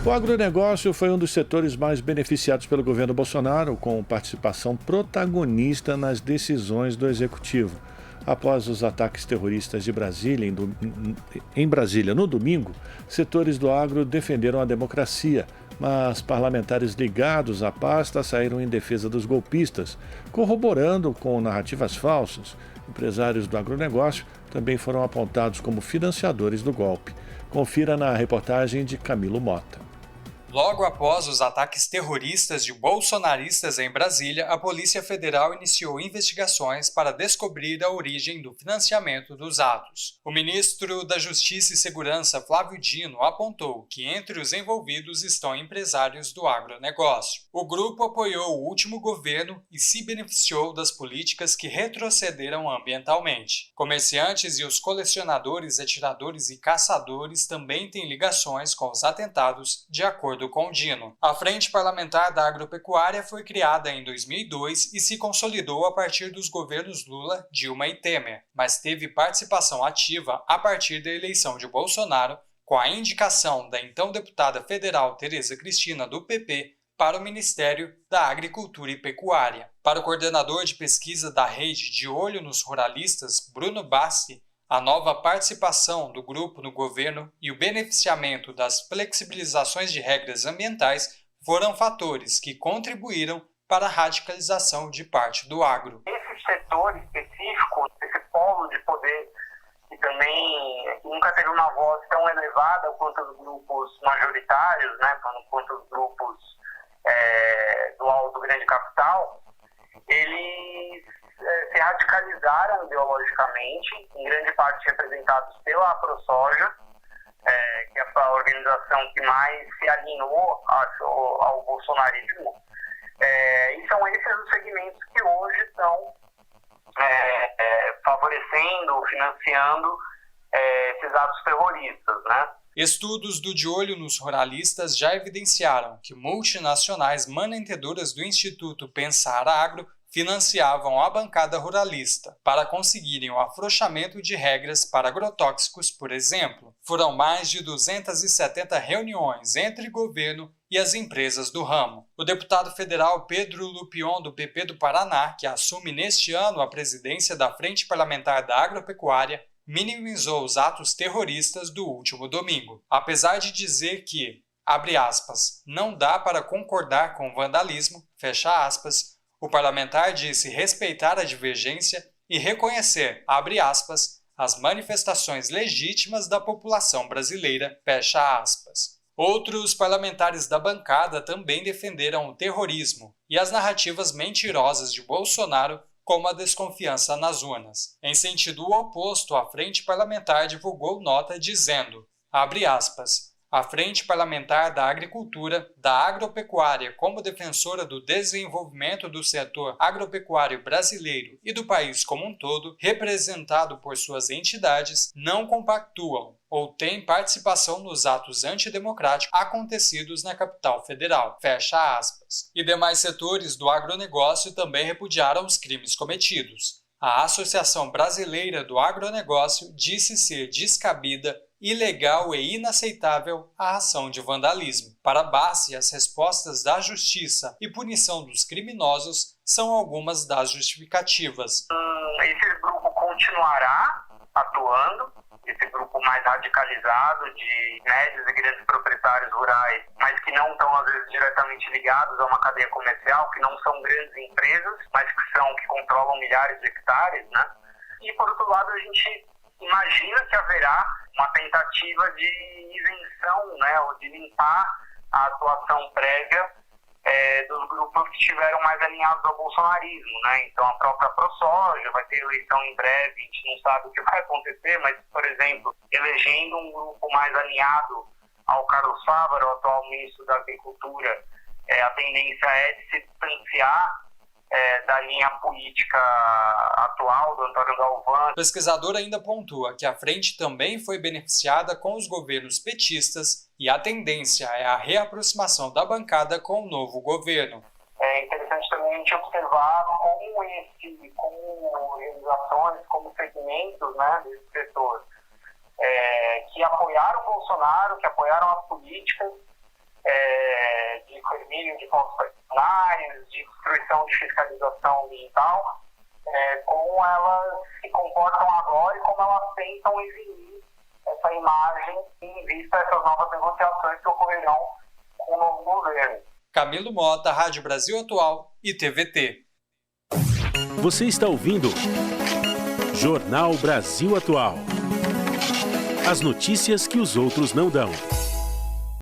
O agronegócio foi um dos setores mais beneficiados pelo governo Bolsonaro, com participação protagonista nas decisões do executivo. Após os ataques terroristas de Brasília, em Brasília no domingo, setores do agro defenderam a democracia, mas parlamentares ligados à pasta saíram em defesa dos golpistas, corroborando com narrativas falsas. Empresários do agronegócio também foram apontados como financiadores do golpe. Confira na reportagem de Camilo Mota. Logo após os ataques terroristas de bolsonaristas em Brasília, a Polícia Federal iniciou investigações para descobrir a origem do financiamento dos atos. O ministro da Justiça e Segurança, Flávio Dino, apontou que entre os envolvidos estão empresários do agronegócio. O grupo apoiou o último governo e se beneficiou das políticas que retrocederam ambientalmente. Comerciantes e os colecionadores, atiradores e caçadores também têm ligações com os atentados, de acordo com Dino. A Frente Parlamentar da Agropecuária foi criada em 2002 e se consolidou a partir dos governos Lula, Dilma e Temer, mas teve participação ativa a partir da eleição de Bolsonaro, com a indicação da então deputada federal Tereza Cristina, do PP, para o Ministério da Agricultura e Pecuária. Para o coordenador de pesquisa da rede De Olho nos Ruralistas, Bruno Bassi, a nova participação do grupo no governo e o beneficiamento das flexibilizações de regras ambientais foram fatores que contribuíram para a radicalização de parte do agro. Esse setor específico, esse polo de poder, que também nunca teve uma voz tão elevada quanto os grupos majoritários, né, quanto os grupos do alto grande capital, eles se radicalizaram ideologicamente, em grande parte representados pela AproSoja, que é a organização que mais se alinhou ao bolsonarismo, e são esses os segmentos que hoje estão favorecendo, financiando esses atos terroristas, né? Estudos do De Olho nos Ruralistas já evidenciaram que multinacionais manutentoras do Instituto Pensar Agro financiavam a bancada ruralista para conseguirem o afrouxamento de regras para agrotóxicos, por exemplo. Foram mais de 270 reuniões entre governo e as empresas do ramo. O deputado federal Pedro Lupion, do PP do Paraná, que assume neste ano a presidência da Frente Parlamentar da Agropecuária, minimizou os atos terroristas do último domingo. Apesar de dizer que, abre aspas, não dá para concordar com o vandalismo, fecha aspas, o parlamentar disse respeitar a divergência e reconhecer, abre aspas, as manifestações legítimas da população brasileira, fecha aspas. Outros parlamentares da bancada também defenderam o terrorismo e as narrativas mentirosas de Bolsonaro, como a desconfiança nas urnas. Em sentido oposto, a Frente Parlamentar divulgou nota dizendo, abre aspas, a Frente Parlamentar da Agricultura, da Agropecuária como defensora do desenvolvimento do setor agropecuário brasileiro e do país como um todo, representado por suas entidades, não compactuam ou têm participação nos atos antidemocráticos acontecidos na capital federal, fecha aspas. E demais setores do agronegócio também repudiaram os crimes cometidos. A Associação Brasileira do Agronegócio disse ser descabida, ilegal e inaceitável a ação de vandalismo. Para Bassi, as respostas da justiça e punição dos criminosos são algumas das justificativas. Esse grupo continuará atuando, esse grupo mais radicalizado de médios e grandes proprietários rurais, mas que não estão, às vezes, diretamente ligados a uma cadeia comercial, que não são grandes empresas, mas que controlam milhares de hectares, né? E, por outro lado, a gente imagina que haverá uma tentativa de isenção, né, ou de limpar a atuação prévia dos grupos que estiveram mais alinhados ao bolsonarismo, né? Então a própria AproSoja vai ter eleição em breve, a gente não sabe o que vai acontecer, mas, por exemplo, elegendo um grupo mais alinhado ao Carlos Fávaro, o atual ministro da Agricultura, a tendência é de se distanciar da linha política atual do Antônio Galvão. O pesquisador ainda pontua que a frente também foi beneficiada com os governos petistas e a tendência é a reaproximação da bancada com o novo governo. É interessante também a gente observar como organizações, como segmentos, né, desse setor, que apoiaram o Bolsonaro, que apoiaram as políticas, impostos tradicionais, de destruição de fiscalização ambiental, como elas se comportam agora e como elas tentam exibir essa imagem em vista dessas novas negociações que ocorrerão com o novo governo. Camilo Mota, Rádio Brasil Atual e TVT. Você está ouvindo Jornal Brasil Atual. As notícias que os outros não dão.